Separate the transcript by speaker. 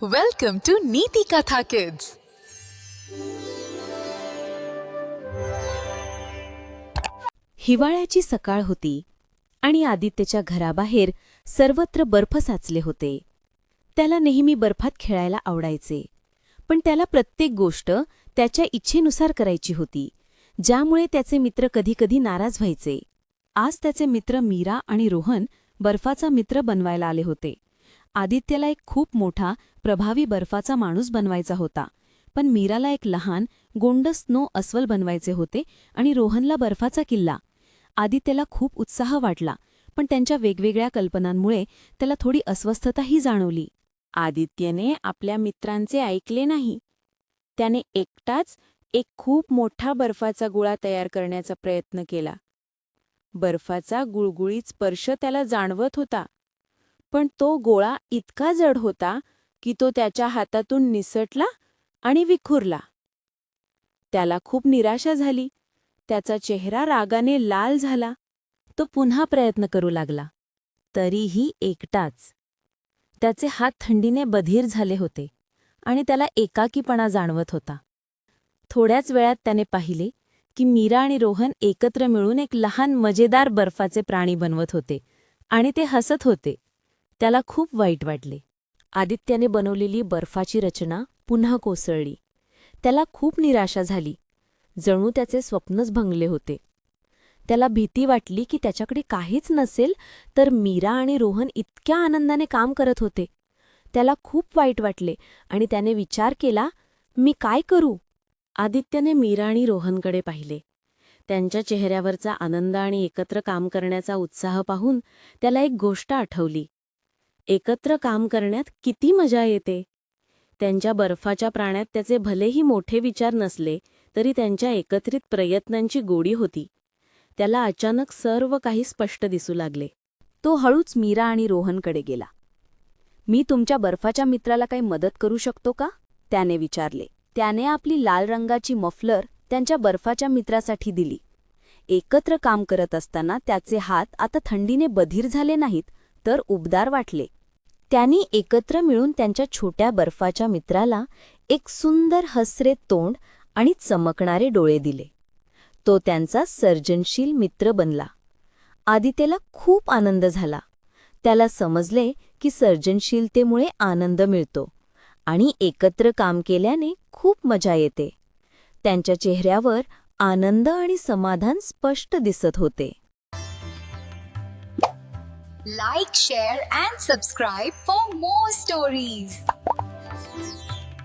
Speaker 1: Welcome to Neeti Katha Kids.
Speaker 2: हिवाळ्याची सकाळ होती आणि आदित्यच्या घराबाहेर सर्वत्र बर्फ साचले होते. त्याला नेहमी बर्फात खेळायला आवडायचे, पण त्याला प्रत्येक गोष्ट त्याच्या इच्छेनुसार करायची होती, ज्यामुळे त्याचे मित्र कधीकधी नाराज व्हायचे. आज त्याचे मित्र मीरा आणि रोहन बर्फाचा मित्र बनवायला आले होते. आदित्यला एक खूप मोठा, प्रभावी बर्फाचा माणूस बनवायचा होता, पण मीराला एक लहान, गोंड स्नो अस्वल बनवायचे होते आणि रोहनला बर्फाचा किल्ला. आदित्यला खूप उत्साह वाटला, पण त्यांच्या वेगवेगळ्या कल्पनांमुळे त्याला थोडी अस्वस्थताही जाणवली. आदित्यने आपल्या मित्रांचे ऐकले नाही. त्याने एकटाच एक खूप मोठा बर्फाचा गोळा तयार करण्याचा प्रयत्न केला. बर्फाचा गुळगुळीत स्पर्श त्याला जाणवत होता, पण तो गोळा इतका जड होता की तो त्याच्या हातातून निसटला आणि विखुरला. त्याला खूप निराशा झाली. त्याचा चेहरा रागाने लाल झाला. तो पुन्हा प्रयत्न करू लागला, तरीही एकटाच. त्याचे हात थंडीने बधीर झाले होते आणि त्याला एकाकीपणा जाणवत होता. थोड्याच वेळात त्याने पाहिले की मीरा आणि रोहन एकत्र मिळून एक लहान मजेदार बर्फाचे प्राणी बनवत होते आणि ते हसत होते. त्याला खूप वाईट वाटले. आदित्यने बनवलेली बर्फाची रचना पुन्हा कोसळली. त्याला खूप निराशा झाली. जणू त्याचे स्वप्नच भंगले होते. त्याला भीती वाटली की त्याच्याकडे काहीच नसेल तर मीरा आणि रोहन इतक्या आनंदाने काम करत होते. त्याला खूप वाईट वाटले आणि त्याने विचार केला, मी काय करू? आदित्यने मीरा आणि रोहनकडे पाहिले. त्यांच्या चेहऱ्यावरचा आनंद आणि एकत्र काम करण्याचा उत्साह पाहून त्याला एक गोष्ट आठवली. एकत्र काम करण्यात किती मजा येते. त्यांच्या बर्फाच्या प्राण्यात त्याचे भलेही मोठे विचार नसले तरी त्यांच्या एकत्रित प्रयत्नांची गोडी होती. त्याला अचानक सर्व काही स्पष्ट दिसू लागले. तो हळूच मीरा आणि रोहनकडे गेला. मी तुमच्या बर्फाच्या मित्राला काही मदत करू शकतो का? त्याने विचारले. त्याने आपली लाल रंगाची मफलर त्यांच्या बर्फाच्या मित्रासाठी दिली. एकत्र काम करत असताना त्याचे हात आता थंडीने बधीर झाले नाहीत, तर उबदार वाटले. त्यांनी एकत्र मिळून त्यांच्या छोट्या बर्फाच्या मित्राला एक सुंदर हसरे तोंड आणि चमकणारे डोळे दिले. तो त्यांचा सर्जनशील मित्र बनला. आदित्यला खूप आनंद झाला. त्याला समजले की सर्जनशीलतेमुळे आनंद मिळतो आणि एकत्र काम केल्याने खूप मजा येते. त्यांच्या चेहऱ्यावर आनंद आणि समाधान स्पष्ट दिसत होते.
Speaker 1: Like, share and subscribe for more stories.